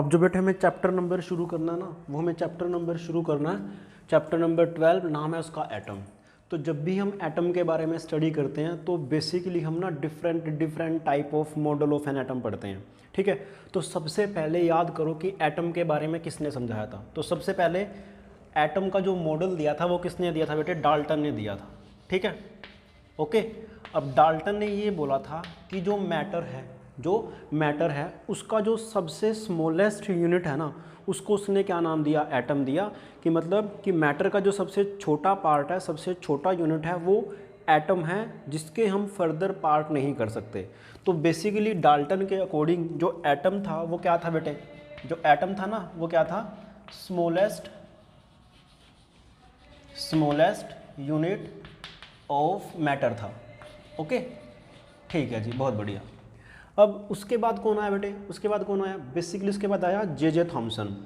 अब जो बेटे हमें चैप्टर नंबर शुरू करना है ना, वो हमें चैप्टर नंबर शुरू करना है, चैप्टर नंबर 12, नाम है उसका एटम। तो जब भी हम एटम के बारे में स्टडी करते हैं तो बेसिकली हम ना different type of model of an atom पढ़ते हैं, ठीक है। तो सबसे पहले याद करो कि एटम के बारे में किसने समझाया था। तो सबसे पहले एटम का जो मॉडल दिया था वो किसने दिया था बेटे, डाल्टन ने दिया था, ठीक है, ओके। अब डाल्टन ने ये बोला था कि जो मैटर है उसका जो सबसे स्मॉलेस्ट यूनिट है ना, उसको उसने क्या नाम दिया, एटम दिया। कि मतलब कि मैटर का जो सबसे छोटा पार्ट है, सबसे छोटा यूनिट है, वो एटम है, जिसके हम फर्दर पार्ट नहीं कर सकते। तो बेसिकली डाल्टन के अकॉर्डिंग जो एटम था वो क्या था बेटे, जो एटम था ना वो क्या था, स्मॉलेस्ट यूनिट ऑफ मैटर था, ओके, ठीक है जी, बहुत बढ़िया। अब उसके बाद कौन आया बेटे, उसके बाद कौन आया, बेसिकली उसके बाद आया जे थॉमसन।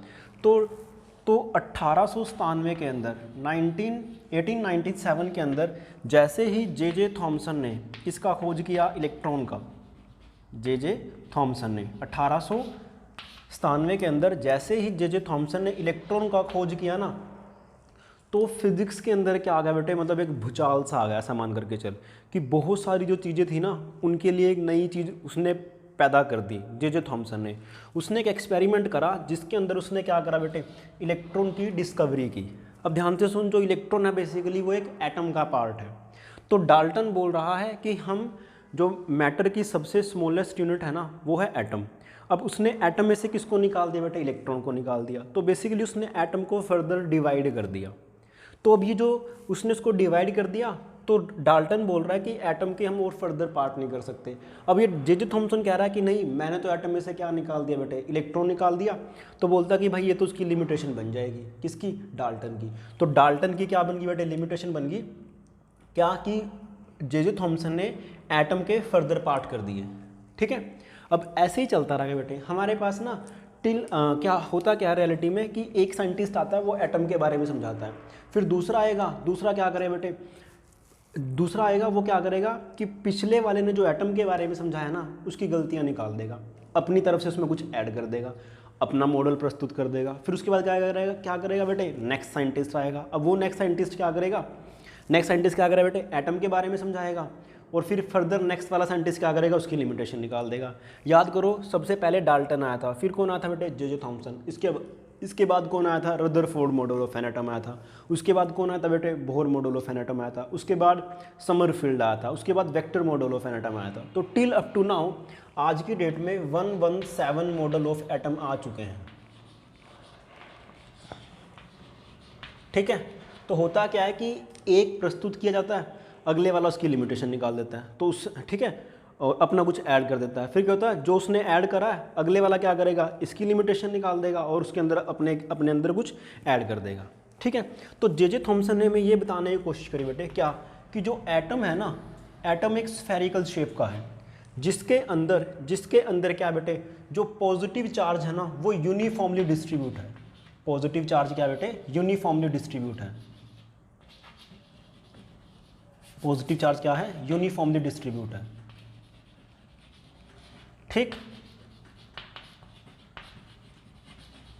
तो 1897 के अंदर 1897 के अंदर जैसे ही जे थॉमसन ने किसका खोज किया, इलेक्ट्रॉन का। जे थॉमसन ने 1897 के अंदर जैसे ही जे थॉमसन ने इलेक्ट्रॉन का खोज किया ना, तो फिजिक्स के अंदर क्या आ गया बेटे, मतलब एक भूचाल सा आ गया, ऐसा मान करके चल कि बहुत सारी जो चीज़ें थी ना उनके लिए एक नई चीज़ उसने पैदा कर दी। जे थॉमसन ने उसने एक एक्सपेरिमेंट करा जिसके अंदर उसने क्या करा बेटे, इलेक्ट्रॉन की डिस्कवरी की। अब ध्यान से सुन, जो इलेक्ट्रॉन है बेसिकली वो एक एटम का पार्ट है। तो डाल्टन बोल रहा है कि हम जो मैटर की सबसे स्मॉलेस्ट यूनिट है ना वो है एटम। अब उसने एटम में से किसको निकाल दिया बेटे, इलेक्ट्रॉन को निकाल दिया। तो बेसिकली उसने एटम को फर्दर डिवाइड कर दिया। तो अब ये जो उसने उसको डिवाइड कर दिया, तो डाल्टन बोल रहा है कि एटम के हम और फर्दर पार्ट नहीं कर सकते। अब ये जे थॉमसन कह रहा है कि नहीं, मैंने तो एटम में से क्या निकाल दिया बेटे, इलेक्ट्रॉन निकाल दिया। तो बोलता कि भाई ये तो उसकी लिमिटेशन बन जाएगी, किसकी, डाल्टन की। तो डाल्टन की क्या बन गई बेटे, लिमिटेशन बन गई क्या, कि जे थॉमसन ने एटम के फर्दर पार्ट कर दिए, ठीक है। अब ऐसे ही चलता रहा बेटे, हमारे पास ना क्या होता क्या रियलिटी में कि एक साइंटिस्ट आता है, वो एटम के बारे में समझाता है, फिर दूसरा आएगा, दूसरा क्या करे बेटे, दूसरा आएगा वो क्या करेगा कि पिछले वाले ने जो एटम के बारे में समझाया ना उसकी गलतियां निकाल देगा, अपनी तरफ से उसमें कुछ ऐड कर देगा, अपना मॉडल प्रस्तुत कर देगा। फिर उसके बाद क्या करेगा बेटे, नेक्स्ट साइंटिस्ट आएगा। अब वो नेक्स्ट साइंटिस्ट क्या करेगा, बेटे, एटम के बारे में समझाएगा, और फिर फर्दर नेक्स्ट वाला साइंटिस्ट क्या करेगा, उसकी लिमिटेशन निकाल देगा। याद करो, सबसे पहले डाल्टन आया था, फिर कौन आया था बेटे, जे थॉमसन। इसके बाद कौन आया था, Rutherford model of an atom आया था। उसके बाद कौन आया था बेटे, Bohr model of an atom आया था। उसके बाद समरफील्ड आया था। उसके बाद vector model of an atom आया था। तो टिल अप टू नाउ, आज की डेट में 117 मॉडल ऑफ एटम आ चुके हैं, ठीक है। तो होता क्या है कि एक प्रस्तुत किया जाता है, अगले वाला उसकी लिमिटेशन निकाल देता है, तो उस, ठीक है, और अपना कुछ ऐड कर देता है। फिर क्या होता है, जो उसने ऐड करा है अगले वाला क्या करेगा, इसकी लिमिटेशन निकाल देगा और उसके अंदर अपने अंदर कुछ ऐड कर देगा, ठीक है। तो जे थॉमसन ने हमें ये बताने की कोशिश करी बेटे क्या, कि जो एटम है ना, एटम एक स्फेरिकल शेप का है, जिसके अंदर क्या बेटे, जो पॉजिटिव चार्ज है ना वो यूनिफॉर्मली डिस्ट्रीब्यूट है। पॉजिटिव चार्ज क्या बेटे, यूनिफॉर्मली डिस्ट्रीब्यूट है। पॉजिटिव चार्ज क्या है, यूनिफॉर्मली डिस्ट्रीब्यूट है, ठीक।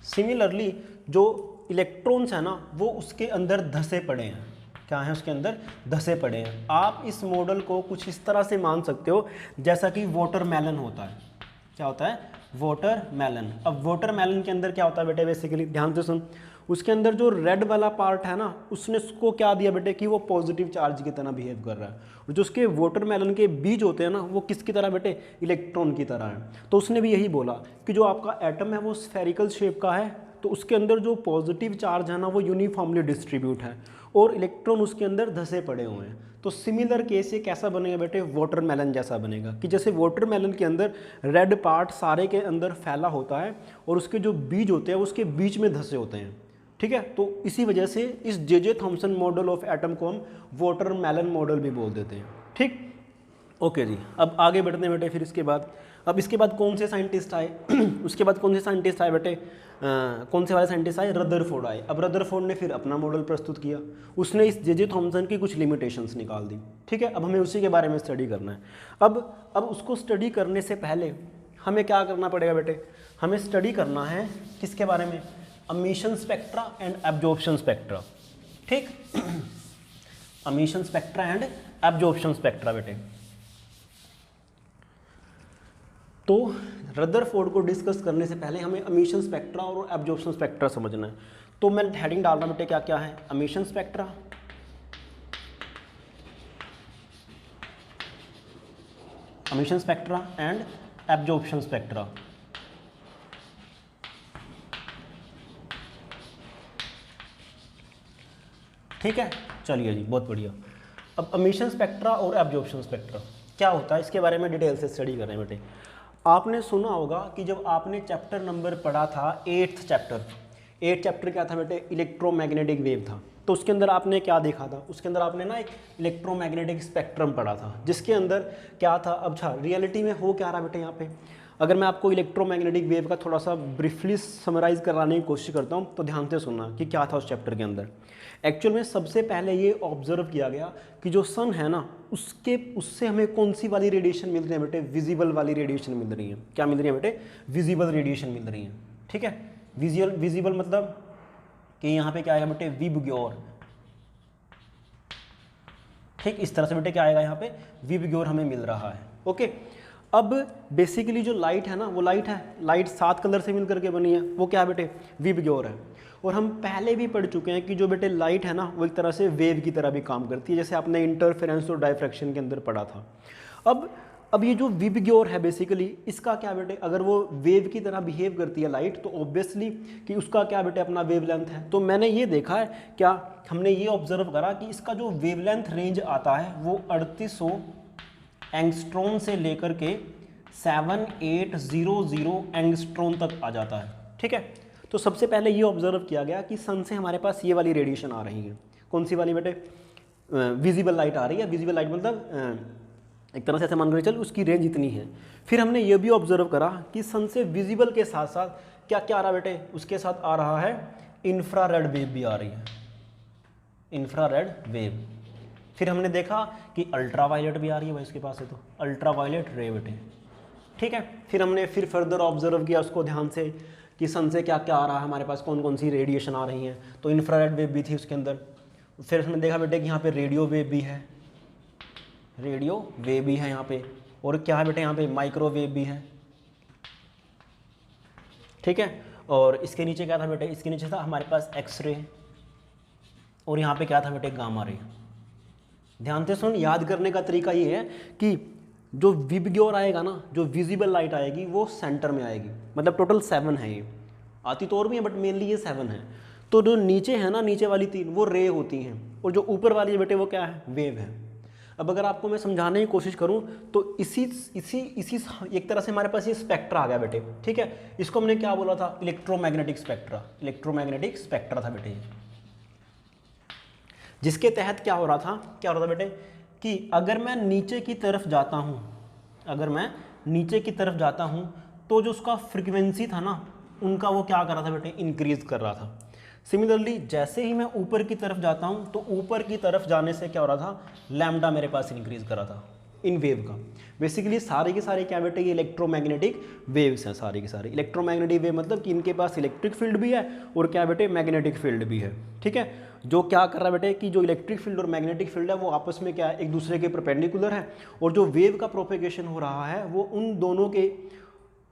सिमिलरली जो इलेक्ट्रॉन्स है ना वो उसके अंदर धसे पड़े हैं, क्या है, उसके अंदर धसे पड़े हैं। आप इस मॉडल को कुछ इस तरह से मान सकते हो जैसा कि वाटरमेलन होता है। क्या होता है, वाटरमेलन। अब वाटरमेलन के अंदर क्या होता है बेटे, बेसिकली ध्यान से सुन, उसके अंदर जो रेड वाला पार्ट है ना, उसने उसको क्या दिया बेटे, कि वो पॉजिटिव चार्ज की तरह बिहेव कर रहा है। और जो उसके वाटरमेलन के बीज होते हैं ना, वो किसकी तरह बेटे, इलेक्ट्रॉन की तरह है। तो उसने भी यही बोला कि जो आपका एटम है वो स्फेरिकल शेप का है, तो उसके अंदर जो पॉजिटिव चार्ज है ना वो यूनिफॉर्मली डिस्ट्रीब्यूट है, और इलेक्ट्रॉन उसके अंदर धसे पड़े हुए हैं। तो सिमिलर केस ये कैसा बनेगा बेटे, वाटरमेलन जैसा बनेगा, कि जैसे वाटरमेलन के अंदर रेड पार्ट सारे के अंदर फैला होता है और उसके जो बीज होते हैं उसके बीच में धसे होते हैं, ठीक है। तो इसी वजह से इस J Thomson model of atom को हम वाटरमेलन मॉडल भी बोल देते हैं, ठीक। ओके जी, अब आगे बढ़ते हैं बेटे। फिर इसके बाद कौन से साइंटिस्ट आए उसके बाद कौन से साइंटिस्ट आए बेटे, कौन से वाले साइंटिस्ट आए, रदरफोर्ड आए। अब रदरफोर्ड ने फिर अपना मॉडल प्रस्तुत किया, उसने इस जे थॉमसन की कुछ लिमिटेशंस निकाल दी, ठीक है। अब हमें उसी के बारे में स्टडी करना है। अब उसको स्टडी करने से पहले हमें क्या करना पड़ेगा बेटे, हमें स्टडी करना है किसके बारे में, emission spectra and absorption spectra, ठीक। Emission spectra and absorption spectra बेटे। तो रदरफोर्ड को डिस्कस करने से पहले हमें एमिशन स्पेक्ट्रा और एब्जॉर्प्शन स्पेक्ट्रा समझना है। तो मैं हेडिंग डाल रहा हूं बेटे, क्या क्या है, emission spectra, emission spectra and absorption spectra. ठीक है, चलिए जी, बहुत बढ़िया। अब एमिशन स्पेक्ट्रा और एब्जॉर्प्शन स्पेक्ट्रा क्या होता है, इसके बारे में डिटेल से स्टडी कर रहे हैं बेटे। आपने सुना होगा कि जब आपने चैप्टर नंबर पढ़ा था 8th चैप्टर क्या था बेटे, इलेक्ट्रोमैग्नेटिक वेव था। तो उसके अंदर आपने क्या देखा था, उसके अंदर आपने ना एक इलेक्ट्रोमैग्नेटिक स्पेक्ट्रम पढ़ा था, जिसके अंदर क्या था, अब अच्छा रियलिटी में हो क्या रहा बेटे यहाँ पे। अगर मैं आपको इलेक्ट्रोमैग्नेटिक वेव का थोड़ा सा ब्रीफली समराइज़ कराने की कोशिश करता हूँ, तो ध्यान से सुनना कि क्या था उस चैप्टर के अंदर। एक्चुअल में सबसे पहले ये ऑब्जर्व किया गया कि जो सन है ना, उससे हमें कौन सी वाली रेडिएशन मिल रही है बेटे, विजिबल वाली रेडिएशन मिल रही है। क्या मिल रही है बेटे, विजिबल रेडिएशन मिल रही है, ठीक है। विजिबल मतलब कि यहाँ पे क्या आएगा बेटे, विबग्योर, ठीक, इस तरह से बेटे क्या आएगा यहाँ पे, विबग्योर हमें मिल रहा है, ओके। अब बेसिकली जो लाइट है ना, वो लाइट 7 कलर से मिल करके बनी है, वो क्या है बेटे, विबग्योर है। और हम पहले भी पढ़ चुके हैं कि जो बेटे लाइट है ना, वो एक तरह से वेव की तरह भी काम करती है, जैसे आपने इंटरफेरेंस और डायफ्रैक्शन के अंदर पढ़ा था। अब ये जो विबग्योर है बेसिकली, इसका क्या बेटे, अगर वो वेव की तरह बिहेव करती है लाइट, तो ऑब्वियसली कि उसका क्या बेटे अपना वेवलेंथ है। तो मैंने ये देखा है, क्या हमने ये ऑब्जर्व करा कि इसका जो वेवलेंथ रेंज आता है वो 3800 एंगस्ट्रॉम से लेकर के 7800 एंगस्ट्रॉम तक आ जाता है, ठीक है। तो सबसे पहले ये ऑब्जर्व किया गया कि सन से हमारे पास ये वाली रेडिएशन आ रही है, कौन सी वाली बेटे, विजिबल लाइट आ रही है। विजिबल लाइट मतलब एक तरह से ऐसे मान कर चल उसकी रेंज इतनी है। फिर हमने ये भी ऑब्जर्व करा कि सन से विजिबल के साथ साथ क्या क्या आ रहा बेटे, उसके साथ आ रहा है इंफ्रारेड वेव भी आ रही है, इंफ्रारेड वेव। फिर हमने देखा कि अल्ट्रावायलेट भी आ रही है भाई उसके पास है, तो अल्ट्रावायलेट रे बेटे, ठीक है। फिर हमने फर्दर ऑब्जर्व किया उसको ध्यान से कि सन से क्या क्या आ रहा है हमारे पास, कौन कौन सी रेडिएशन आ रही हैं, तो इंफ्रारेड वेव भी थी उसके अंदर। फिर हमने देखा बेटे कि यहाँ पे रेडियो वेव भी है, रेडियो वेव भी है यहाँ पे, और क्या है बेटे यहाँ पे माइक्रोवेव भी है, ठीक है। और इसके नीचे क्या था बेटे, इसके नीचे था हमारे पास एक्सरे, और यहाँ पे क्या था बेटे गामा रे। ध्यान से सुन, याद करने का तरीका ये है कि जो विबग्योर आएगा ना, जो विजिबल लाइट आएगी वो सेंटर में आएगी, मतलब टोटल 7 है, ये आती तो और भी है बट मेनली ये 7 है। तो जो नीचे है ना, नीचे वाली 3 वो रे होती हैं, और जो ऊपर वाली बेटे वो क्या है, वेव है। अब अगर आपको मैं समझाने की कोशिश करूं तो इसी एक तरह से हमारे पास ये स्पेक्ट्रा आ गया बेटे, ठीक है। इसको हमने क्या बोला था, इलेक्ट्रोमैग्नेटिक स्पेक्ट्रा, इलेक्ट्रोमैग्नेटिक स्पेक्ट्रा था बेटे, जिसके तहत क्या हो रहा था बेटे कि अगर मैं नीचे की तरफ जाता हूं, तो जो उसका फ्रीक्वेंसी था ना, उनका वो क्या कर रहा था बेटे, इंक्रीज कर रहा था। सिमिलरली जैसे ही मैं ऊपर की तरफ जाता हूं, तो ऊपर की तरफ जाने से क्या हो रहा था, लैम्डा मेरे पास इंक्रीज कर रहा था इन वेव का। बेसिकली सारे के सारे क्या बेटे, ये इलेक्ट्रोमैग्नेटिक वेव्स हैं, सारे के सारे इलेक्ट्रोमैग्नेटिक वेव, मतलब कि इनके पास इलेक्ट्रिक फील्ड भी है और क्या बेटे, मैग्नेटिक फील्ड भी है, ठीक है। जो क्या कर रहा है बेटे कि जो इलेक्ट्रिक फील्ड और मैग्नेटिक फील्ड है वो आपस में क्या है, एक दूसरे के परपेंडिकुलर है, और जो वेव का प्रोपेगेशन हो रहा है वो उन दोनों के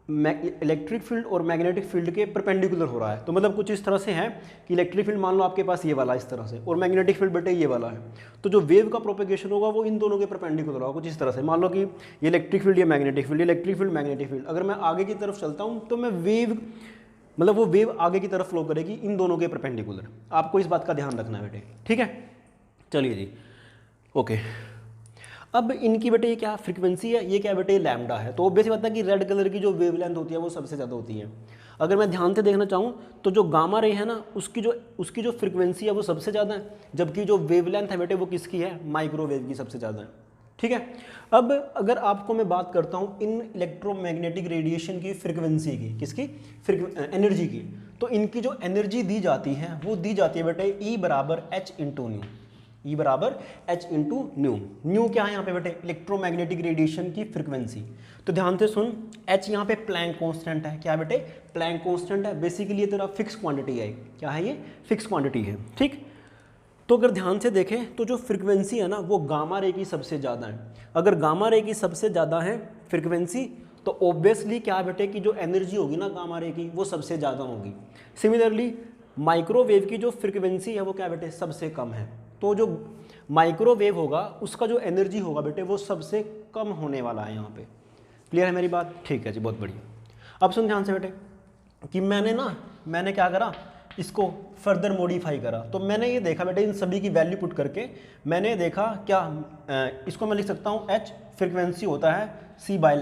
इलेक्ट्रिक फील्ड और मैग्नेटिक फील्ड के परपेंडिकुलर हो रहा है। तो मतलब कुछ इस तरह से है कि इलेक्ट्रिक फील्ड मान लो आपके पास ये वाला इस तरह से, और मैग्नेटिक फील्ड बेटे ये वाला है, तो जो वेव का प्रोपेगेशन होगा वो इन दोनों के परपेंडिकुलर होगा कुछ इस तरह से। मान लो कि ये इलेक्ट्रिक फील्ड, ये magnetic field, electric field magnetic field, अगर मैं आगे की तरफ चलता हूँ तो मैं वेव मतलब वो वेव आगे की तरफ फ्लो करेगी इन दोनों के परपेंडिकुलर। आपको इस बात का ध्यान रखना है बेटे, ठीक है। चलिए जी, ओके। अब इनकी बेटे ये क्या फ्रीक्वेंसी है, ये क्या बेटे लैम्डा है। तो ऑब्वियस बात है कि रेड कलर की जो वेवलेंथ होती है वो सबसे ज़्यादा होती है। अगर मैं ध्यान से देखना चाहूँ तो जो गामा रे है ना, उसकी जो फ्रीक्वेंसी है वो सबसे ज़्यादा है, जबकि जो वेवलेंथ है बेटे वो किसकी है, माइक्रोवेव की सबसे ज़्यादा है, ठीक है। अब अगर आपको मैं बात करता हूँ इन इलेक्ट्रोमैग्नेटिक रेडिएशन की फ्रीक्वेंसी की, किसकी एनर्जी की, तो इनकी जो एनर्जी दी जाती है वो दी जाती है बेटे E = H × न्यू। E बराबर H इंटू न्यू। न्यू क्या है यहाँ पे बेटे, इलेक्ट्रोमैग्नेटिक रेडिएशन की फ्रिक्वेंसी। तो ध्यान से सुन, H यहाँ पे प्लैंक कांस्टेंट है, क्या बेटे, प्लैंक कांस्टेंट है, बेसिकली ये तेरा फिक्स क्वांटिटी है, क्या है ये, फिक्स क्वांटिटी है, ठीक। तो अगर ध्यान से देखें तो जो फ्रिक्वेंसी है ना वो गामा रे की सबसे ज़्यादा है। अगर गामा रे की सबसे ज़्यादा है फ्रिक्वेंसी, तो ऑब्वियसली क्या बेटे कि जो एनर्जी होगी ना गामा रे की वो सबसे ज़्यादा होगी। सिमिलरली माइक्रोवेव की जो फ्रिक्वेंसी है वो क्या बेटे, सबसे कम है। तो जो माइक्रोवेव होगा उसका जो एनर्जी होगा बेटे वो सबसे कम होने वाला है यहाँ पे। क्लियर है मेरी बात, ठीक है जी, बहुत बढ़िया। अब सुन ध्यान से बेटे कि मैंने क्या करा, इसको फर्दर मॉडिफाई करा। तो मैंने ये देखा बेटे इन सभी की वैल्यू पुट करके मैंने देखा क्या, इसको मैं लिख सकता हूँ H फ्रिक्वेंसी होता है C बाय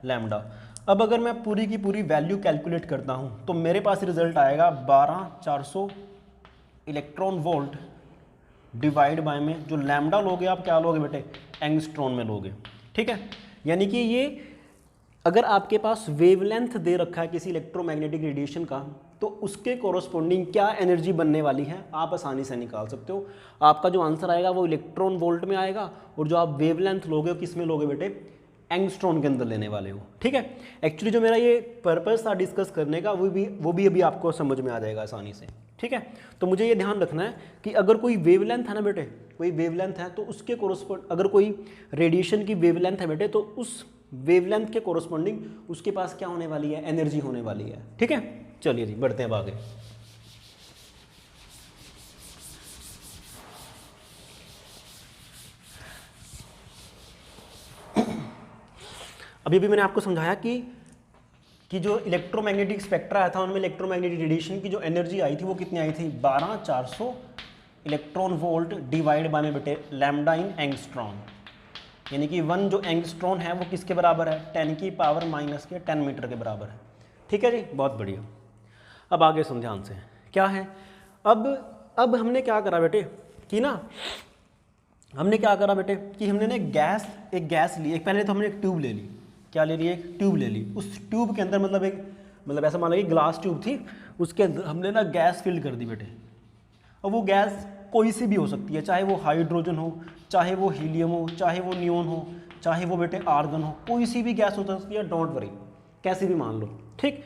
लैम्डा। अब अगर मैं पूरी की पूरी वैल्यू कैलकुलेट करता हूँ तो मेरे पास रिजल्ट आएगा 12400 इलेक्ट्रॉन वोल्ट डिवाइड बाय में जो लैम्डा लोगे आप क्या लोगे बेटे, एंगस्ट्रॉन में लोगे, ठीक है। यानी कि ये अगर आपके पास वेवलेंथ दे रखा है किसी इलेक्ट्रोमैग्नेटिक रेडिएशन का, तो उसके कोरोस्पोंडिंग क्या एनर्जी बनने वाली है आप आसानी से निकाल सकते हो। आपका जो आंसर आएगा वो इलेक्ट्रॉन वोल्ट में आएगा, और जो आप वेवलेंथ लोगे किस में लोगे बेटे, एंगस्ट्रॉन के अंदर लेने वाले हो, ठीक है। एक्चुअली जो मेरा ये पर्पस था डिस्कस करने का वो भी अभी आपको समझ में आ जाएगा आसानी से, ठीक है। तो मुझे ये ध्यान रखना है कि अगर कोई वेवलेंथ है ना बेटे, कोई वेवलेंथ है तो उसके कोरोस्पोंड, अगर कोई रेडिएशन की वेवलेंथ है बेटे तो उस वेवलेंथ के कोरोस्पोंडिंग उसके पास क्या होने वाली है, एनर्जी होने वाली है, ठीक है। चलिए जी बढ़ते हैं आगे। अभी भी मैंने आपको समझाया कि जो इलेक्ट्रोमैग्नेटिक स्पेक्ट्रा आया था उनमें इलेक्ट्रोमैग्नेटिक रेडिएशन की जो एनर्जी आई थी वो कितनी आई थी, 12400 इलेक्ट्रॉन वोल्ट डिवाइड बाय में बेटे लैम्डा इन एंगस्ट्रॉन। यानी कि 1 जो एंगस्ट्रॉन है वो किसके बराबर है, 10 की पावर माइनस के 10 मीटर के बराबर है, ठीक है जी, बहुत बढ़िया। अब आगे सुन ध्यान से, क्या है, अब हमने क्या करा बेटे कि हमने क्या करा बेटे कि हमने ना एक गैस ली, पहले तो हमने एक ट्यूब ले ली, क्या ले ली, एक ट्यूब ले ली। उस ट्यूब के अंदर मतलब ऐसा मान लो कि ग्लास ट्यूब थी, उसके अंदर हमने ना गैस फिल कर दी बेटे। और वो गैस कोई सी भी हो सकती है, चाहे वो हाइड्रोजन हो, चाहे वो हीलियम हो, चाहे वो नियोन हो, चाहे वो बेटे आर्गन हो, कोई सी भी गैस हो सकती है, डोंट वरी, कैसी भी मान लो, ठीक।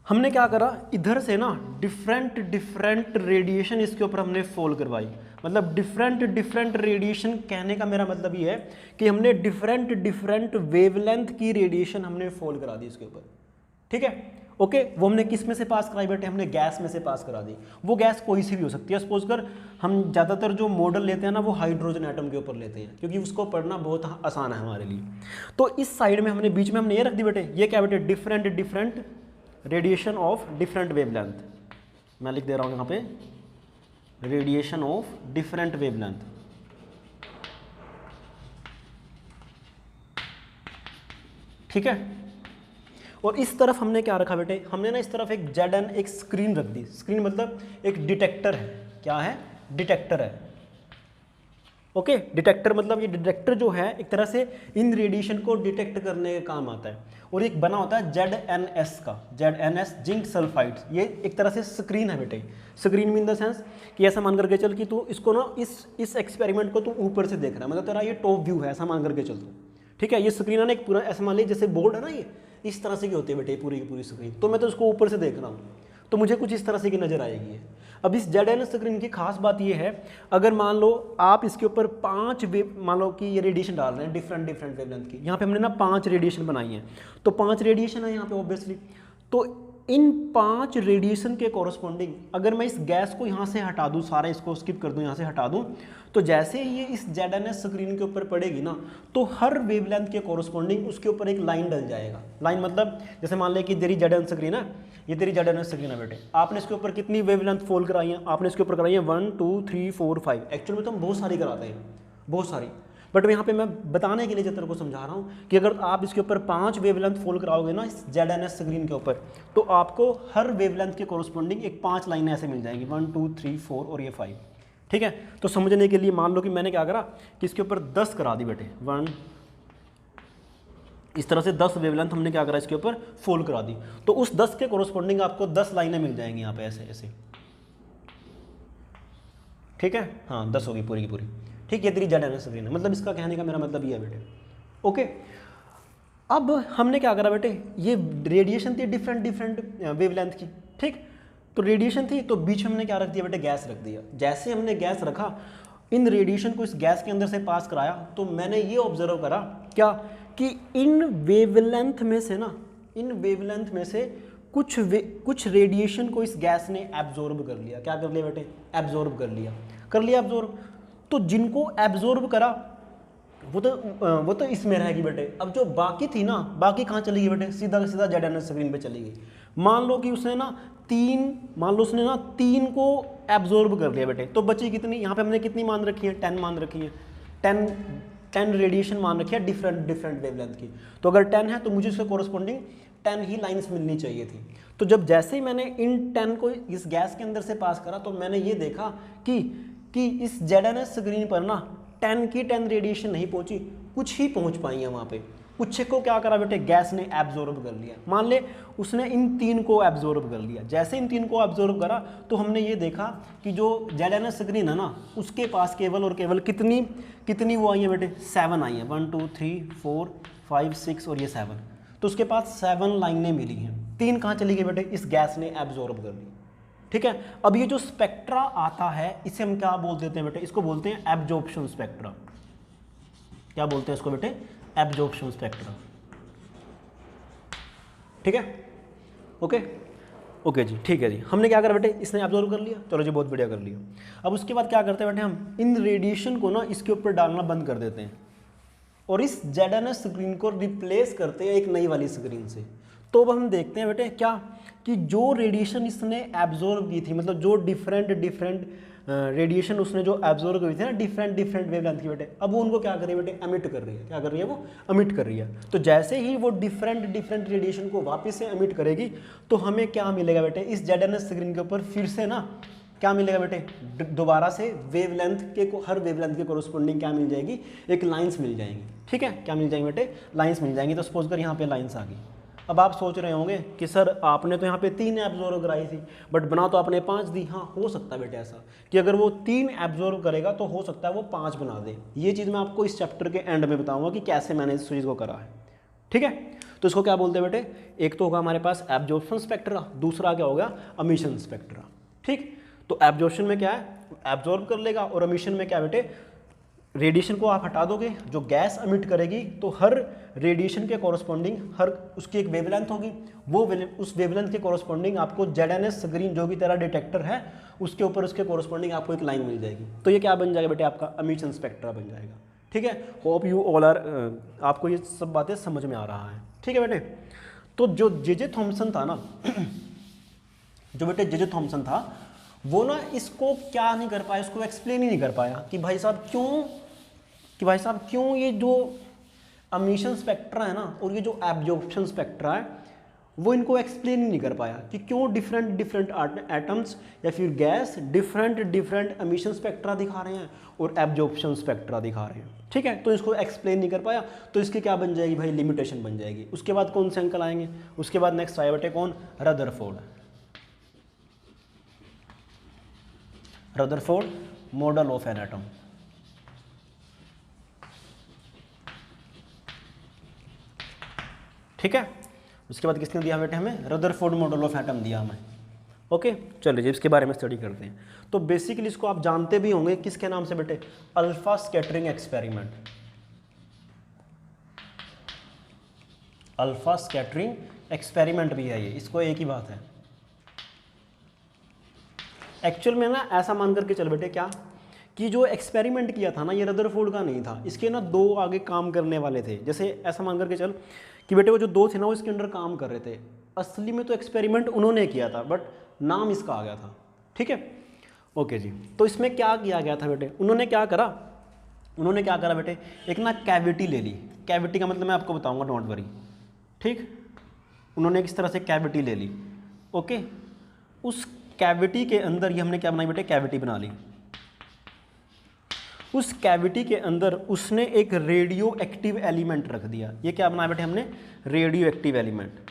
हमने क्या करा, इधर से ना डिफरेंट रेडिएशन इसके ऊपर हमने फॉल करवाई। मतलब डिफरेंट रेडिएशन कहने का मेरा मतलब ये है कि हमने डिफरेंट वेवलेंथ की रेडिएशन हमने फॉल करा दी इसके ऊपर, ठीक है। ओके, वो हमने किस में से पास कराई बेटे, हमने गैस में से पास करा दी। वो गैस कोई सी भी हो सकती है। सपोज कर हम ज़्यादातर जो मॉडल लेते हैं ना वो हाइड्रोजन एटम के ऊपर लेते हैं, क्योंकि उसको पढ़ना बहुत आसान है हमारे लिए। तो इस साइड में हमने बीच में हमने ये रख दी बेटे, ये क्या बेटे, different radiation of different wavelength. मैं लिख दे रहा हूँ यहाँ पे, रेडिएशन ऑफ डिफरेंट वेवलेंथ, ठीक है। और इस तरफ हमने क्या रखा बेटे, हमने ना इस तरफ एक ZN एक स्क्रीन रख दी। स्क्रीन मतलब एक डिटेक्टर है, क्या है, डिटेक्टर है, ओके। डिटेक्टर मतलब ये डिटेक्टर जो है एक तरह से इन रेडिएशन को डिटेक्ट करने का काम आता है। और एक बना होता है ZNS का, ZNS जिंक सल्फाइड, ये एक तरह से स्क्रीन है बेटे। स्क्रीन मीन द सेंस कि ऐसा मान करके चल कि तू इसको ना इस एक्सपेरिमेंट को तू ऊपर से देख रहा है, मतलब तेरा ये टॉप व्यू है, ऐसा मान करके चल तू, ठीक है। ये स्क्रीन है ना एक पूरा ऐसा मान ली जैसे बोर्ड है ना, ये इस तरह से की होती है बेटे पूरी की पूरी स्क्रीन। तो मैं तो उसको ऊपर से देख रहा हूँ तो मुझे कुछ इस तरह से की नज़र आएगी। अब इस ZN स्क्रीन की खास बात ये है, अगर मान लो आप इसके ऊपर 5 मान लो कि ये रेडिएशन डाल रहे हैं डिफरेंट वेवलेंथ की, यहाँ पे हमने ना 5 रेडिएशन बनाई हैं, तो 5 रेडिएशन है यहाँ पे ऑब्वियसली। तो इन 5 रेडिएशन के कॉरस्पॉन्डिंग अगर मैं इस गैस को यहाँ से हटा दूँ, सारा इसको स्किप कर दूँ, यहाँ से हटा दूँ, तो जैसे ही ये इस ZNS स्क्रीन के ऊपर पड़ेगी ना, तो हर वेवलेंथ के कॉरस्पॉन्डिंग उसके ऊपर एक लाइन डल जाएगा। लाइन मतलब जैसे मान लें कि तेरी ZN स्क्रीन है, ये तेरी ZNS स्क्रीन है बेटे, आपने इसके ऊपर कितनी वेवलेंथ फॉल कराई है, आपने इसके ऊपर कराई है 1 2 3 4 5। एक्चुअल में तो हम बहुत सारी कराते हैं, बहुत सारी, बट यहाँ पे मैं बताने के लिए तेरे को समझा रहा हूँ कि अगर आप इसके ऊपर 5 वेवलेंथ फॉल कराओगे ना इस ZNS स्क्रीन के ऊपर, तो आपको हर वेवलेंथ के कॉरस्पॉन्डिंग एक 5 लाइनें ऐसे मिल जाएंगी, 1 2 3 4 और ये 5, ठीक है। तो समझने के लिए मान लो कि मैंने क्या करा कि इसके ऊपर 10 करा दी बेटे, 1 इस तरह से 10 वेवलेंथ हमने क्या करा इसके ऊपर फॉल करा दी। तो उस 10 के कॉरस्पॉन्डिंग आपको 10 लाइनें मिल जाएंगी यहाँ पे ऐसे ऐसे, ठीक है, हाँ 10 होगी पूरी की पूरी, ठीक, ये तेरी जेड स्क्रीन है, मतलब इसका कहने का मेरा मतलब ये है बेटे। ओके, अब हमने क्या करा बेटे, ये रेडिएशन थी डिफरेंट वेवलेंथ की, ठीक, तो रेडिएशन थी तो बीच में हमने क्या रख दिया बेटे, गैस रख दिया। जैसे हमने गैस रखा, इन रेडिएशन को इस गैस के अंदर से पास कराया, तो मैंने ये ऑब्जर्व करा क्या, कि इन वेवलेंथ में से ना, इन वेवलेंथ में से कुछ रेडिएशन को इस गैस ने एब्जॉर्ब कर लिया। क्या कर लिया बेटे, एब्जॉर्ब कर लिया एब्जॉर्ब। तो जिनको एब्जॉर्ब करा वो तो इसमें रहेगी बेटे। अब जो बाकी थी ना, बाकी कहाँ चली गई बेटे, सीधा का सीधा जेड स्क्रीन पे चली गई। मान लो कि उसने ना तीन को एब्जॉर्ब कर लिया बेटे, तो बची कितनी, यहाँ पे हमने कितनी मान रखी है, 10 मान रखी है, 10 रेडिएशन मान रखी है डिफरेंट वेवलेंथ की। तो अगर 10 है तो मुझे उसके कोरस्पॉन्डिंग 10 ही लाइंस मिलनी चाहिए थी। तो जब जैसे ही मैंने इन 10 को इस गैस के अंदर से पास करा, तो मैंने ये देखा कि इस जेड स्क्रीन पर ना 10 की 10 रेडिएशन नहीं पहुंची, कुछ ही पहुंच पाई है वहाँ पे। कुछ को क्या करा बेटे, गैस ने एब्जॉर्ब कर लिया। मान ले उसने इन 3 को एब्जॉर्ब कर लिया। जैसे इन 3 को एब्जॉर्ब करा तो हमने ये देखा कि जो जेड स्क्रीन है ना, उसके पास केवल और केवल कितनी वो आई है बेटे, 7 आई है, 1 2 3 4 5 6 और ये 7। तो उसके पास 7 लाइनें मिली हैं। 3 कहाँ चली गई बेटे, इस गैस ने एब्जॉर्ब कर ली। ठीक है, अब ये जो स्पेक्ट्रा आता है इसे हम क्या बोल देते हैं बेटे, इसको बोलते हैं एब्जॉर्प्शन स्पेक्ट्रा। क्या बोलते हैं इसको बेटे, एब्जॉर्प्शन स्पेक्ट्रा। ठीक है, ओके जी, ठीक है जी। हमने क्या करा बेटे, इसने एब्जॉर्ब कर लिया, चलो जी बहुत बढ़िया कर लिया। अब उसके बाद क्या करते हैं बेटे, हम इन रेडिएशन को ना इसके ऊपर डालना बंद कर देते हैं और इस जेड स्क्रीन को रिप्लेस करते हैं एक नई वाली स्क्रीन से। तो अब हम देखते हैं बेटे क्या, कि जो रेडिएशन इसने एब्जॉर्ब की थी, मतलब जो डिफरेंट रेडिएशन उसने जो एब्जॉर्ब करी थी ना डिफरेंट वेवलेंथ की बेटे, अब वो उनको क्या कर रही है बेटे, एमिट कर रही है। क्या कर रही है वो, एमिट कर रही है। तो जैसे ही वो डिफरेंट रेडिएशन को वापस से एमिट करेगी, तो हमें क्या मिलेगा बेटे, इस जेड स्क्रीन के ऊपर फिर से ना क्या मिलेगा बेटे, दोबारा से हर वेवलेंथ के कोरस्पॉन्डिंग क्या मिल जाएगी, एक लाइंस मिल जाएंगी। ठीक है, क्या मिल जाएंगी बेटे, लाइंस मिल जाएंगी। तो सपोज कर यहाँ पे लाइंस आ गई। अब आप सोच रहे होंगे कि सर आपने तो यहाँ पे 3 एब्जॉर्ब कराई थी, बट बना तो आपने 5 दी। हाँ, हो सकता है बेटे ऐसा कि अगर वो 3 एब्जॉर्ब करेगा तो हो सकता है वो 5 बना दे। ये चीज़ मैं आपको इस चैप्टर के एंड में बताऊंगा कि कैसे मैंने इस चीज़ को करा है। ठीक है, तो इसको क्या बोलते हैं बेटे, एक तो होगा हमारे पास एब्जॉर्प्शन स्पेक्ट्रा, दूसरा क्या होगा, एमिशन स्पेक्ट्रा। ठीक, तो एब्जॉर्प्शन में क्या है, एब्जॉर्ब कर लेगा, और एमिशन में क्या बेटे, रेडिएशन को आप हटा दोगे, जो गैस एमिट करेगी तो हर रेडिएशन के कॉरस्पॉन्डिंग हर उसकी एक वेवलेंथ होगी, वो उस वेवलेंथ के कॉरस्पॉन्डिंग आपको जेड स्क्रीन जो भी तेरा डिटेक्टर है उसके ऊपर उसके कॉरस्पॉन्डिंग आपको एक लाइन मिल जाएगी। तो ये क्या बन जाएगा बेटे, आपका एमिशन स्पेक्ट्रा बन जाएगा। ठीक है, होप यू ऑल आर, आपको ये सब बातें समझ में आ रहा है। ठीक है बेटे, तो जो जे थॉम्सन था ना जो बेटे जे थॉम्सन था, वो ना इसको क्या नहीं कर पाया, इसको एक्सप्लेन ही नहीं कर पाया कि भाई साहब क्यों ये जो एमिशन स्पेक्ट्रा है ना और ये जो एब्जॉर्प्शन स्पेक्ट्रा है वो इनको एक्सप्लेन ही नहीं कर पाया कि क्यों डिफरेंट एटम्स या फिर गैस डिफरेंट एमिशन स्पेक्ट्रा दिखा रहे हैं और एब्जॉर्प्शन स्पेक्ट्रा दिखा रहे हैं। ठीक है, तो इसको एक्सप्लेन नहीं कर पाया, तो इसकी क्या बन जाएगी भाई, लिमिटेशन बन जाएगी। उसके बाद कौन से अंकल आएंगे, उसके बाद नेक्स्ट आए बेटे कौन, Rutherford model of an atom. ठीक है, उसके बाद किसने दिया बेटे हमें, रदरफोर्ड मॉडल ऑफ एटम दिया हमें। ओके, चलिए इसके बारे में स्टडी करते हैं। तो बेसिकली इसको आप जानते भी होंगे किसके नाम से बेटे, alpha scattering experiment. Alpha scattering experiment भी है ये, इसको एक ही बात है। एक्चुअल में ना ऐसा मान करके चल बेटे क्या, कि जो एक्सपेरिमेंट किया था ना ये रदरफोर्ड का नहीं था, इसके ना 2 आगे काम करने वाले थे। जैसे ऐसा मान करके चल कि बेटे वो जो 2 थे ना वो इसके अंडर काम कर रहे थे। असली में तो एक्सपेरिमेंट उन्होंने किया था बट नाम इसका आ गया था। ठीक है, ओके जी। तो इसमें क्या किया गया था बेटे, उन्होंने क्या करा बेटे, एक ना कैविटी ले ली। कैविटी का मतलब मैं आपको बताऊंगा, डोंट वरी। ठीक, उन्होंने किस तरह से कैविटी ले ली। ओके, उस कैविटी के अंदर ये हमने क्या बनाई बेटे, कैविटी बना ली। उस कैविटी के अंदर उसने एक रेडियो एक्टिव एलिमेंट रख दिया। ये क्या बनाया बेटे हमने, radio active element.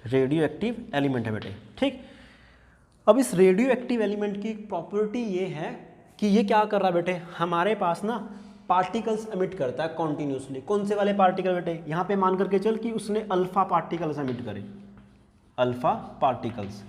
Radio active element है बेटे, ठीक। अब इस रेडियो एक्टिव एलिमेंट की प्रॉपर्टी ये है कि ये क्या कर रहा है बेटे, हमारे पास ना पार्टिकल्स एमिट करता है कॉन्टिन्यूसली। कौन से वाले पार्टिकल बेटे, यहाँ पे मान करके चल कि उसने अल्फा पार्टिकल्स एमिट करे, अल्फा पार्टिकल्स।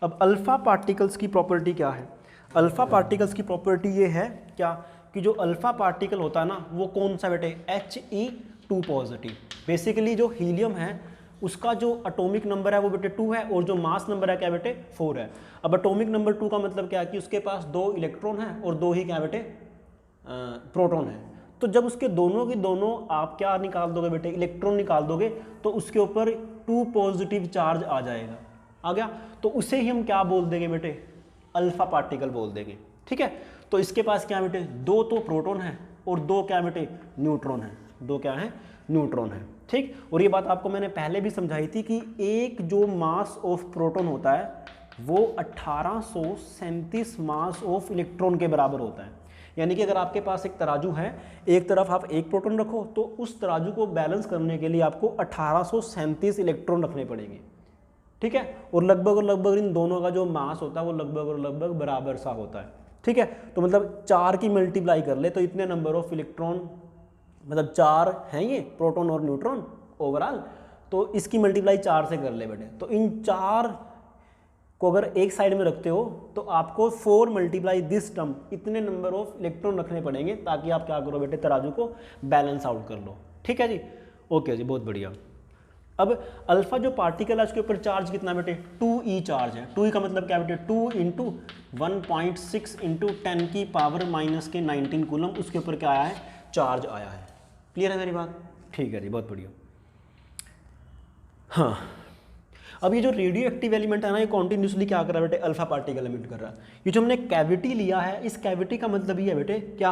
अब अल्फा पार्टिकल्स की प्रॉपर्टी क्या है, अल्फा पार्टिकल्स की प्रॉपर्टी ये है क्या कि जो अल्फा पार्टिकल होता है ना वो कौन सा बेटे, He2 पॉजिटिव। बेसिकली जो हीलियम है उसका जो एटॉमिक नंबर है वो बेटे 2 है और जो मास नंबर है क्या बेटे 4 है। अब एटॉमिक नंबर 2 का मतलब क्या है कि उसके पास 2 इलेक्ट्रॉन है और 2 ही क्या बेटे प्रोटॉन है। तो जब उसके दोनों की दोनों आप क्या निकाल दोगे बेटे, इलेक्ट्रॉन निकाल दोगे तो उसके ऊपर 2 पॉजिटिव चार्ज आ जाएगा, आ गया। तो उसे ही हम क्या बोल देंगे बेटे, अल्फा पार्टिकल बोल देंगे, ठीक है। तो इसके पास क्या बेटे 2 तो प्रोटॉन है और 2 क्या बेटे न्यूट्रॉन है, 2 क्या है न्यूट्रॉन है, ठीक। और ये बात आपको मैंने पहले भी समझाई थी कि एक जो मास ऑफ प्रोटॉन होता है वो 1837 मास ऑफ इलेक्ट्रॉन के बराबर होता है। यानी कि अगर आपके पास एक तराजू है, एक तरफ आप एक प्रोटॉन रखो तो उस तराजू को बैलेंस करने के लिए आपको 1837 इलेक्ट्रॉन रखने पड़ेंगे, ठीक है। और लगभग इन दोनों का जो मास होता है वो लगभग बराबर सा होता है, ठीक है। तो मतलब 4 की मल्टीप्लाई कर ले तो इतने नंबर ऑफ इलेक्ट्रॉन, मतलब 4 हैं ये प्रोटॉन और न्यूट्रॉन ओवरऑल, तो इसकी मल्टीप्लाई 4 से कर ले बेटे। तो इन 4 को अगर एक साइड में रखते हो तो आपको 4 मल्टीप्लाई दिस टर्म, इतने नंबर ऑफ इलेक्ट्रॉन रखने पड़ेंगे ताकि आप क्या करो बेटे, तराजू को बैलेंस आउट कर लो, ठीक है जी। ओके जी, बहुत बढ़िया। अब अल्फा जो पार्टिकल है उसके ऊपर चार्ज कितना बेटे, 2e चार्ज है। 2e का मतलब क्या बेटे, 2 इंटू 1.6 इंटू 10 की पावर माइनस के 19 कूलम उसके ऊपर क्या आया है, चार्ज आया है। क्लियर है मेरी बात, ठीक है जी, बहुत बढ़िया। हाँ, अब ये जो रेडियो एक्टिव एलिमेंट है ना ये कॉन्टिन्यूसली क्या कर रहा है बेटे, अल्फा पार्टिकल एमिट कर रहा है। ये जो हमने कैविटी लिया है, इस कैविटी का मतलब ये है बेटे क्या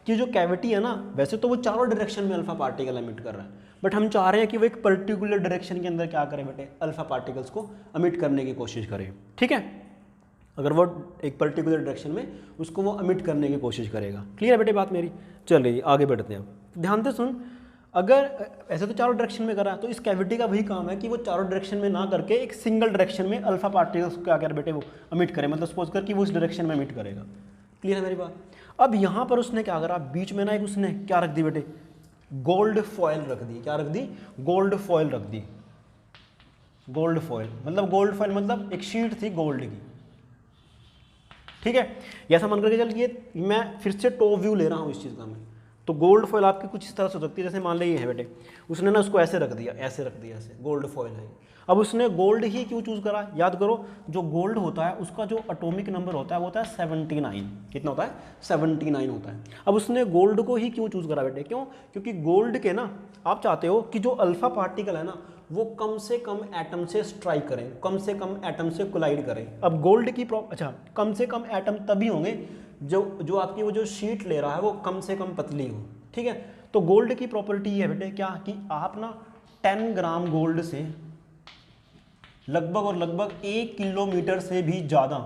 कि जो कैविटी है ना वैसे तो वो चारों डायरेक्शन में अल्फा पार्टिकल एमिट कर रहा है, बट हम चाह रहे हैं कि वो एक पर्टिकुलर डायरेक्शन के अंदर क्या करें बेटे, अल्फा पार्टिकल्स को एमिट करने की कोशिश करें, ठीक है। अगर वो एक पर्टिकुलर डायरेक्शन में उसको वो एमिट करने की कोशिश करेगा। क्लियर है बेटे बात मेरी, चल रही आगे बढ़ते हैं। ध्यान से सुन, अगर ऐसे तो चारों डायरेक्शन में करा तो इस कैविटी का वही काम है कि वो चारों डायरेक्शन में ना करके एक सिंगल डायरेक्शन में अल्फा पार्टिकल्स को क्या करे बेटे, वो एमिट करे, मतलब सपोज कर कि वो उस डायरेक्शन में एमिट करेगा। क्लियर है मेरी बात। अब यहाँ पर उसने क्या करा, बीच में ना एक उसने क्या रख दी बेटे, गोल्ड फॉयल रख दी। क्या रख दी, गोल्ड फॉयल रख दी। गोल्ड फॉयल मतलब एक शीट थी गोल्ड की, ठीक है। ऐसा मान करके चल, ये मैं फिर से टॉप व्यू ले रहा हूँ इस चीज़ का मैं। तो गोल्ड फॉयल आपकी कुछ इस तरह से हो सकती है, जैसे मान लीजिए है बेटे, उसने ना उसको ऐसे रख दिया, ऐसे रख दिया, ऐसे गोल्ड फॉयल है। अब उसने गोल्ड ही क्यों चूज़ करा, याद करो जो गोल्ड होता है उसका जो एटॉमिक नंबर होता है वो होता है 79। कितना होता है, 79 होता है। अब उसने गोल्ड को ही क्यों चूज़ करा बेटे, क्यों, क्योंकि गोल्ड के ना आप चाहते हो कि जो अल्फा पार्टिकल है ना वो कम से कम एटम से स्ट्राइक करें, कम से कम एटम से कोलाइड करें। अब गोल्ड की कम से कम एटम तभी होंगे जो आपकी वो जो शीट ले रहा है वो कम से कम पतली हो, ठीक है। तो गोल्ड की प्रॉपर्टी ये है बेटे क्या कि आप ना 10 ग्राम गोल्ड से लगभग 1 किलोमीटर से भी ज़्यादा,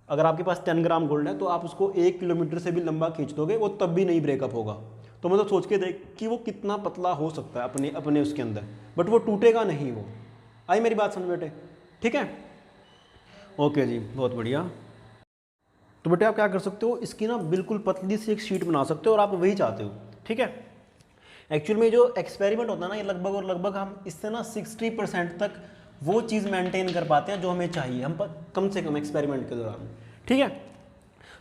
अगर आपके पास 10 ग्राम गोल्ड है तो आप उसको 1 किलोमीटर से भी लंबा खींच दोगे वो तब भी नहीं ब्रेकअप होगा। तो मतलब सोच के देख कि वो कितना पतला हो सकता है अपने उसके अंदर, बट वो टूटेगा नहीं। वो आई मेरी बात समझ बेटे, ठीक है। ओके जी, बहुत बढ़िया। तो बेटे आप क्या कर सकते हो, इसकी ना बिल्कुल पतली सी एक शीट बना सकते हो और आप वही चाहते हो, ठीक है। एक्चुअल में जो एक्सपेरिमेंट होता है ना ये लगभग हम इससे ना 60% तक वो चीज़ मेंटेन कर पाते हैं जो हमें चाहिए, हम कम से कम एक्सपेरिमेंट के दौरान, ठीक है।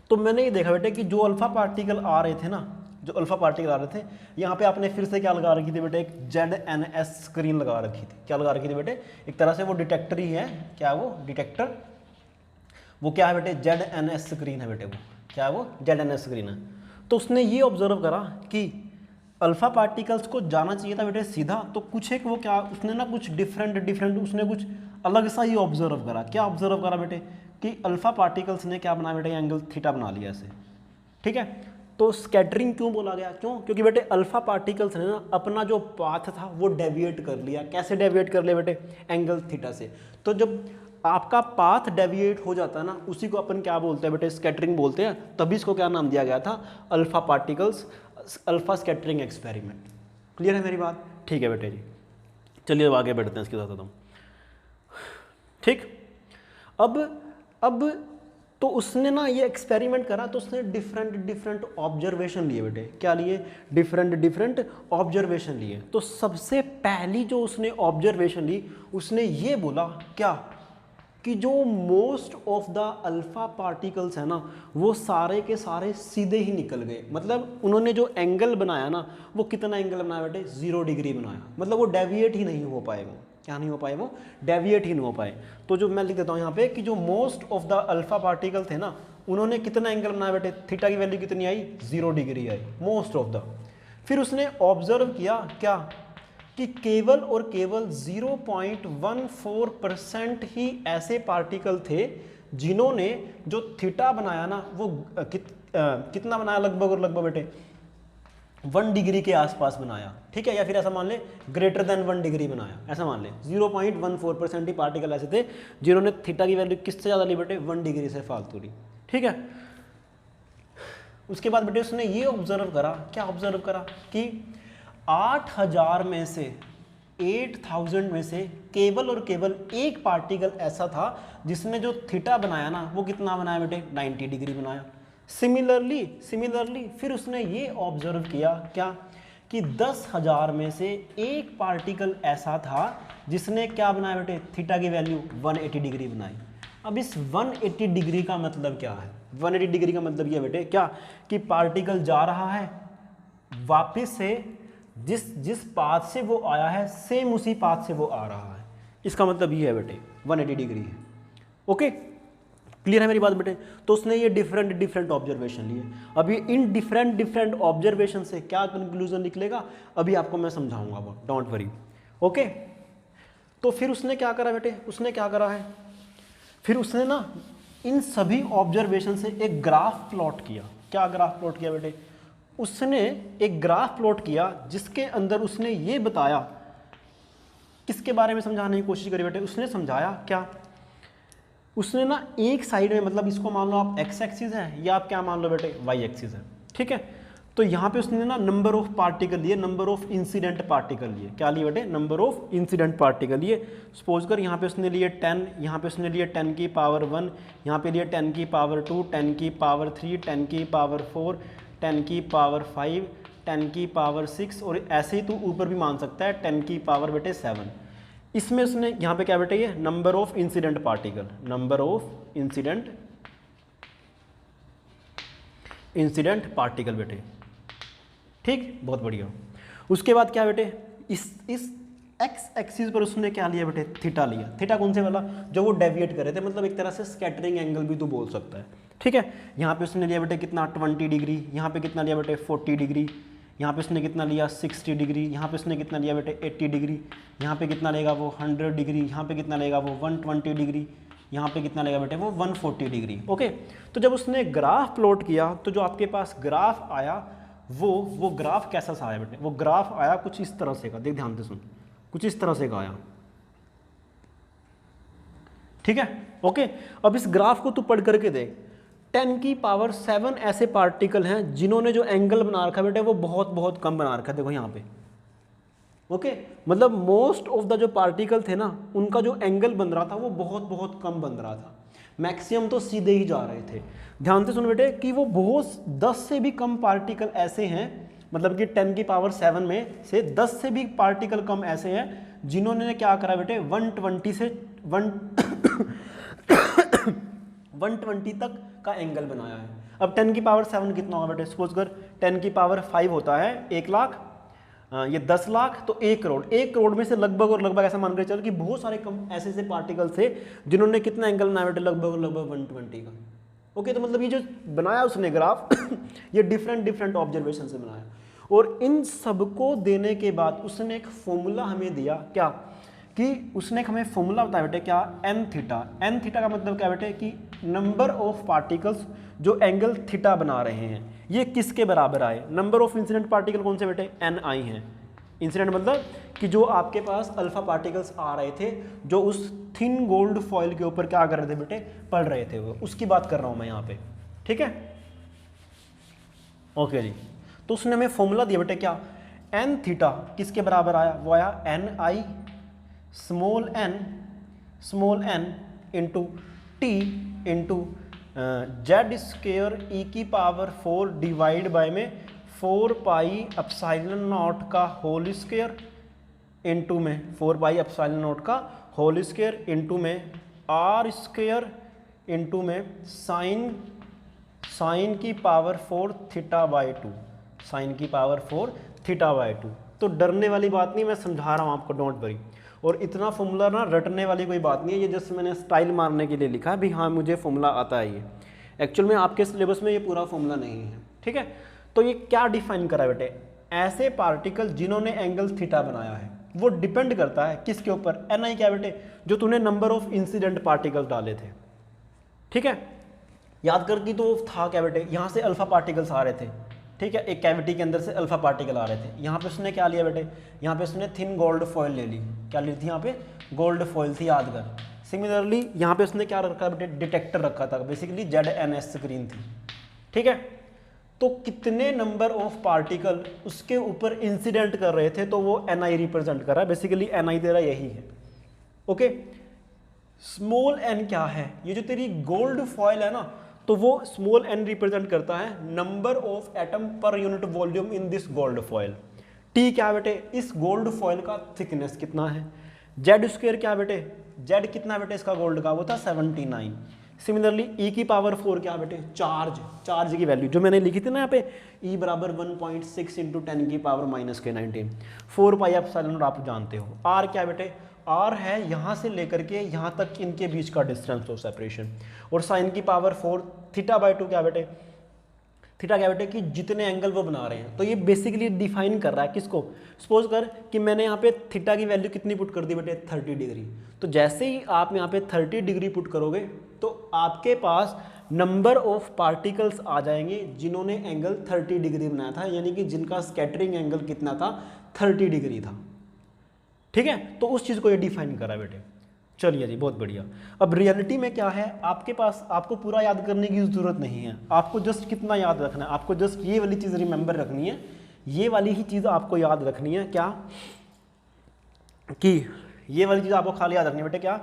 तो मैंने ये देखा बेटे कि जो अल्फा पार्टिकल आ रहे थे ना, जो अल्फा पार्टिकल आ रहे थे, यहाँ पे आपने फिर से क्या लगा रखी थी बेटे, एक ZNS स्क्रीन लगा रखी थी। क्या लगा रखी थी बेटे, एक तरह से वो डिटेक्टर ही है, क्या वो डिटेक्टर, वो क्या है बेटे, ZNS स्क्रीन है बेटे। वो क्या है, वो ZNS स्क्रीन है। तो उसने ये ऑब्जर्व करा कि अल्फा पार्टिकल्स को जाना चाहिए था बेटे सीधा, तो कुछ एक वो क्या उसने ना कुछ डिफरेंट उसने कुछ अलग सा ही ऑब्जर्व करा। क्या ऑब्जर्व करा बेटे कि अल्फा पार्टिकल्स ने क्या बनाया बेटे, एंगल थीटा बना लिया ऐसे, ठीक है। तो स्कैटरिंग क्यों बोला गया, क्यों, क्योंकि बेटे अल्फा पार्टिकल्स ने ना अपना जो पाथ था वो डेविएट कर लिया। कैसे डेविएट कर लिया बेटे, एंगल थीटा से। तो जब आपका पाथ डेविएट हो जाता है ना उसी को अपन क्या बोलते हैं बेटे, स्कैटरिंग बोलते हैं। तभी इसको क्या नाम दिया गया था, alpha particles alpha scattering experiment. Clear है मेरी बात, ठीक है बेटे जी। चलिए अब आगे बढ़ते हैं इसके साथ हम। ठीक। अब तो उसने ना ये एक्सपेरिमेंट करा, तो उसने डिफरेंट ऑब्जर्वेशन लिए बेटे। क्या लिए? डिफरेंट ऑब्जर्वेशन लिए। तो सबसे पहली जो उसने ऑब्जर्वेशन ली, उसने ये बोला क्या कि जो most of the alpha particles है ना, वो सारे के सारे सीधे ही निकल गए। मतलब उन्होंने जो एंगल बनाया ना, वो कितना एंगल बनाया बेटे? 0 डिग्री बनाया। मतलब वो डेविएट ही नहीं हो पाए। वो क्या नहीं हो पाए? वो डेविएट ही नहीं हो पाए। तो जो मैं लिख देता हूँ यहाँ पे कि जो most of the alpha particle थे ना, उन्होंने कितना एंगल बनाया बेटे? थीटा की वैल्यू कितनी आई? 0 degree I, most of the. फिर उसने ऑब्जर्व किया क्या कि केवल और केवल 0.14% ही ऐसे पार्टिकल थे जिन्होंने जो थीटा बनाया ना, वो कितना बनाया? लगभग और लगभग बेटे 1 डिग्री के आसपास बनाया। ठीक है, या फिर ऐसा मान ले ग्रेटर देन 1 डिग्री बनाया, ऐसा मान ले। 0.14% ही पार्टिकल ऐसे थे जिन्होंने थीटा की वैल्यू किससे ज़्यादा ली बेटे? 1 डिग्री से फालतू ली। ठीक है, उसके बाद बेटे उसने ये ऑब्जर्व करा, क्या ऑब्जर्व करा कि 8000 में से 8000 में से केवल और केवल एक पार्टिकल ऐसा था जिसने जो थीटा बनाया ना, वो कितना बनाया बेटे? 90 डिग्री बनाया। सिमिलरली फिर उसने ये ऑब्जर्व किया क्या कि 10,000 में से एक पार्टिकल ऐसा था जिसने क्या बनाया बेटे? थीटा की वैल्यू 180 डिग्री बनाई। अब इस 180 डिग्री का मतलब क्या है? 180 डिग्री का मतलब ये बेटे क्या कि पार्टिकल जा रहा है वापस से जिस पाथ से वो आया है, सेम उसी पाथ से वो आ रहा है। इसका मतलब ये है बेटे 180 डिग्री है। ओके, क्लियर है मेरी बात बेटे? तो उसने ये डिफरेंट ऑब्जर्वेशन लिए। अभी इन डिफरेंट ऑब्जर्वेशन से क्या कंक्लूजन निकलेगा अभी आपको मैं समझाऊंगा, वो डोंट वरी। ओके, तो फिर उसने क्या करा बेटे? उसने क्या करा है, फिर उसने ना इन सभी ऑब्जर्वेशन से एक ग्राफ प्लॉट किया। क्या ग्राफ प्लॉट किया बेटे? उसने एक ग्राफ प्लॉट किया जिसके अंदर उसने ये बताया, किसके बारे में समझाने की कोशिश करी बेटे? उसने समझाया क्या, उसने ना एक साइड में, मतलब इसको मान लो आप एक्स एक्सिस है या आप क्या मान लो बेटे? वाई एक्सिस है। ठीक है, तो यहाँ पे उसने ना नंबर ऑफ पार्टिकल लिए, नंबर ऑफ इंसिडेंट पार्टिकल लिए। क्या लिए बेटे? नंबर ऑफ इंसिडेंट पार्टिकल लिए। सपोज कर यहाँ पे उसने लिए 10, यहाँ पे उसने लिए 10 की पावर 1, यहाँ पे लिए 10 की पावर 2, 10 की पावर 3, 10 की पावर 4, 10 की पावर 5, 10 की पावर 6, और ऐसे ही तू ऊपर भी मान सकता है 10 की पावर बेटे 7। इसमें उसने यहाँ पे क्या बेटे? ये number of incident particle, number of incident particle बेटे। ठीक, बहुत बढ़िया। उसके बाद क्या बेटे? इस एक्स एक्सिस पर उसने क्या लिया बेटे? थीटा लिया। थीटा कौन से वाला? जो वो डेविएट कर रहे थे, मतलब एक तरह से स्कैटरिंग एंगल भी तू बोल सकता है। ठीक है, यहाँ पे उसने लिया बेटे कितना? 20 डिग्री। यहाँ पे कितना लिया बेटे? 40 डिग्री। यहाँ पे उसने कितना लिया? 60 डिग्री। यहाँ पे उसने कितना लिया बेटे? 80 डिग्री। यहाँ पे कितना लेगा वो? 100 डिग्री। यहाँ पे कितना लेगा वो? 120 डिग्री। यहाँ पे कितना लेगा बेटे? वो 140 डिग्री। ओके, तो जब उसने ग्राफ प्लॉट किया तो जो आपके पास ग्राफ आया वो ग्राफ कैसा सा आया बेटे? वो ग्राफ आया कुछ इस तरह से का। देख ध्यान से सुन, कुछ इस तरह से का आया। ठीक है, ओके। अब इस ग्राफ को तू पढ़ करके देख। 10 की पावर 7 ऐसे पार्टिकल हैं जिन्होंने जो एंगल बना रखा बेटे वो बहुत कम बना रखा है। देखो यहाँ पे, ओके, मतलब मोस्ट ऑफ द जो पार्टिकल थे ना, उनका जो एंगल बन रहा था वो बहुत कम बन रहा था। मैक्सिमम तो सीधे ही जा रहे थे। ध्यान से सुन बेटे कि वो बहुत 10 से भी कम पार्टिकल ऐसे हैं, मतलब कि 10 की पावर 7 में से 10 से भी पार्टिकल कम ऐसे हैं जिन्होंने क्या करा बेटे? 120 से 120 तक का एंगल बनाया है। अब 10 की पावर 7 कितना होगा बेटे? सपोज कर 10 की पावर 5 होता है 1 लाख, ये 10 लाख, तो 1 करोड़। 1 करोड़ में से लगभग और लगभग ऐसा मान कर चलो कि बहुत सारे कम ऐसे पार्टिकल थे जिन्होंने कितना एंगल बनाया बेटे? लगभग 120 का। ओके, तो मतलब ये जो बनाया उसने ग्राफ ये डिफरेंट ऑब्जर्वेशन से बनाया, और इन सबको देने के बाद उसने एक फॉर्मूला हमें दिया। क्या कि उसने हमें फॉर्मूला बताया बेटे? क्या? N theta. एन थीटा का मतलब क्या बेटे? कि नंबर ऑफ पार्टिकल्स जो एंगल थीटा बना रहे हैं ये किसके बराबर आए? नंबर ऑफ इंसिडेंट पार्टिकल कौन से बेटे? एन आई हैं। इंसिडेंट मतलब कि जो आपके पास अल्फा पार्टिकल्स आ रहे थे, जो उस थिन गोल्ड फॉइल के ऊपर क्या कर रहे थे बेटे? पड़ रहे थे, वो उसकी बात कर रहा हूं मैं यहाँ पे। ठीक है, ओके जी। तो उसने हमें फॉर्मूला दिया बेटे, क्या? एन थीटा किसके बराबर आया? वो आया N I small N small n into T into Z square E की पावर 4 डिवाइड बाय में 4 पाई एप्सिलॉन नॉट का होल स्क्वेयर इंटू में 4 पाई एप्सिलॉन नॉट का होल स्क्वेयर इंटू में आर स्क्वेयर इंटू में साइन की power 4 theta by 2, sine की power 4 theta by 2। तो डरने वाली बात नहीं, मैं समझा रहा हूँ आपको, डोंट वरी। और इतना फॉर्मूला ना रटने वाली कोई बात नहीं है, ये जस्ट मैंने स्टाइल मारने के लिए लिखा है भी हाँ मुझे फॉर्मूला आता है। ये एक्चुअल में आपके सिलेबस में ये पूरा फॉर्मूला नहीं है, ठीक है। तो ये क्या डिफाइन करा बेटे, ऐसे पार्टिकल जिन्होंने एंगल थीटा बनाया है, वो डिपेंड करता है किसके ऊपर, एन आई क्या बेटे, जो तूने नंबर ऑफ इंसिडेंट पार्टिकल्स डाले थे, ठीक है। याद कर कि तो था क्या बेटे, यहाँ से अल्फा पार्टिकल्स आ रहे थे, ठीक है, एक कैविटी के अंदर से अल्फा पार्टिकल आ रहे थे। यहाँ पे उसने क्या लिया बेटे, यहाँ पे उसने थिन गोल्ड फॉइल ले ली, क्या ली थी यहाँ पे, गोल्ड फॉइल थी, याद कर। सिमिलरली यहाँ पे उसने क्या रखा बेटे, डिटेक्टर रखा था, बेसिकली ZNS स्क्रीन थी, ठीक है। तो कितने नंबर ऑफ पार्टिकल उसके ऊपर इंसिडेंट कर रहे थे, तो वो NI रिप्रेजेंट कर रहा है, बेसिकली NI तेरा यही है, ओके। स्मॉल n क्या है, ये जो तेरी गोल्ड फॉइल है ना, तो वो स्मॉल n रिप्रेजेंट करता है number of atom per unit volume in this gold foil. T क्या बेटे, इस गोल्ड फॉइल का थिकनेस कितना है। Z स्क्वायर क्या बेटे, Z कितना बेटे इसका गोल्ड का, वो था 79। सिमिलरली E की पावर 4 क्या बेटे, चार्ज की वैल्यू जो मैंने लिखी थी ना यहाँ पे, E बराबर 1.6 इंटू 10 की पावर -19 4 पाई एप्सिलॉन, आप जानते हो। R क्या बेटे, R है यहाँ से लेकर के यहाँ तक इनके बीच का डिस्टेंस ऑफ सेपरेशन। और साइन की पावर 4 थीटा बाय 2 क्या बेटे, थीटा क्या बेटे कि जितने एंगल वो बना रहे हैं। तो ये बेसिकली डिफाइन कर रहा है किसको, सपोज कर कि मैंने यहाँ पे थीटा की वैल्यू कितनी पुट कर दी बेटे, 30 डिग्री। तो जैसे ही आप यहाँ पे 30 डिग्री पुट करोगे तो आपके पास नंबर ऑफ पार्टिकल्स आ जाएंगे जिन्होंने एंगल 30 डिग्री बनाया था, यानी कि जिनका स्कैटरिंग एंगल कितना था, 30 डिग्री था, ठीक है। तो उस चीज़ को ये डिफाइन करा बेटे। चलिए जी, बहुत बढ़िया। अब रियलिटी में क्या है, आपके पास, आपको पूरा याद करने की ज़रूरत नहीं है, आपको जस्ट कितना याद रखना है, आपको जस्ट ये वाली चीज़ रिमेंबर रखनी है, ये वाली ही चीज़ आपको याद रखनी है, क्या कि ये वाली चीज़ आपको खाली याद रखनी है बेटे, क्या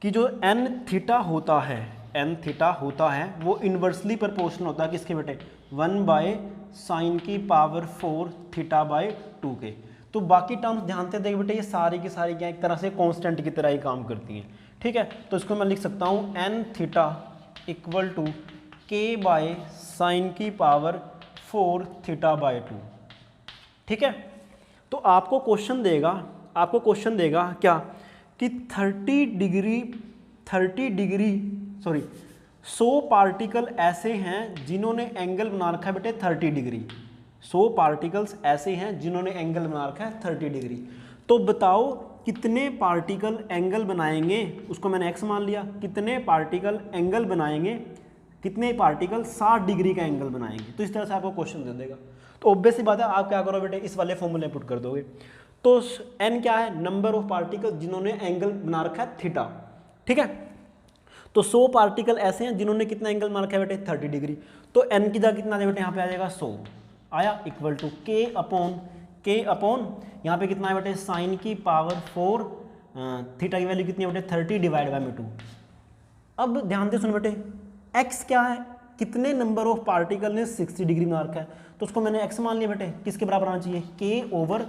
कि जो n थीटा होता है, n थीटा होता है वो इन्वर्सली प्रोपोर्शनल होता है किसके बेटे, 1/sin की पावर 4 थीटा बाय 2 के। तो बाकी टर्म्स ध्यान से देख बेटे, ये सारी की सारी क्या एक तरह से कांस्टेंट की तरह ही काम करती हैं, ठीक है। तो इसको मैं लिख सकता हूँ n theta equal to k/sin की पावर 4 थीटा बाय 2, ठीक है। तो आपको क्वेश्चन देगा क्या कि 100 पार्टिकल ऐसे हैं जिन्होंने एंगल बना रखा है बेटे 30 डिग्री। 100 पार्टिकल्स ऐसे हैं जिन्होंने एंगल बना रखा है 30 डिग्री। तो बताओ कितने पार्टिकल एंगल बनाएंगे, उसको मैंने x मान लिया, कितने पार्टिकल एंगल बनाएंगे, कितने पार्टिकल 60 डिग्री का एंगल बनाएंगे। तो इस तरह से आपको क्वेश्चन दे देगा। तो ऑब्वियस सी बात है, आप क्या करो बेटे, इस वाले फॉर्मूले पुट कर दोगे। तो n क्या है, नंबर ऑफ पार्टिकल जिन्होंने एंगल बना रखा है थीटा, ठीक है। तो 100 पार्टिकल ऐसे हैं जिन्होंने कितना एंगल बना रखा है बेटे 30 डिग्री। तो n की जगह कितना बेटे यहाँ पे आ जाएगा 100 आया, इक्वल टू k अपॉन यहाँ पे कितना है बेटे साइन की पावर 4 थीटा की वैल्यू कितनी है बेटे 30 डिवाइड बाई 2। अब ध्यान से सुन बेटे, x क्या है, कितने नंबर ऑफ पार्टिकल ने 60 डिग्री बना रखा है, तो उसको मैंने x मान लिया बेटे, किसके बराबर आना चाहिए, k ओवर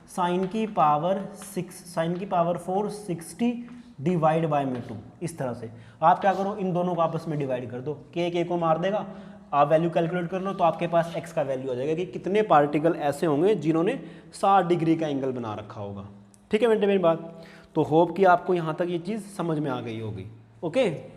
साइन की पावर 4 60 डिवाइड बाय में 2। इस तरह से आप क्या करो, इन दोनों को आपस में डिवाइड कर दो, k को मार देगा, आप वैल्यू कैलकुलेट कर लो, तो आपके पास x का वैल्यू आ जाएगा कि कितने पार्टिकल ऐसे होंगे जिन्होंने 60 डिग्री का एंगल बना रखा होगा, ठीक है बेटे मेरी बात। तो होप कि आपको यहाँ तक ये चीज़ समझ में आ गई होगी, ओके।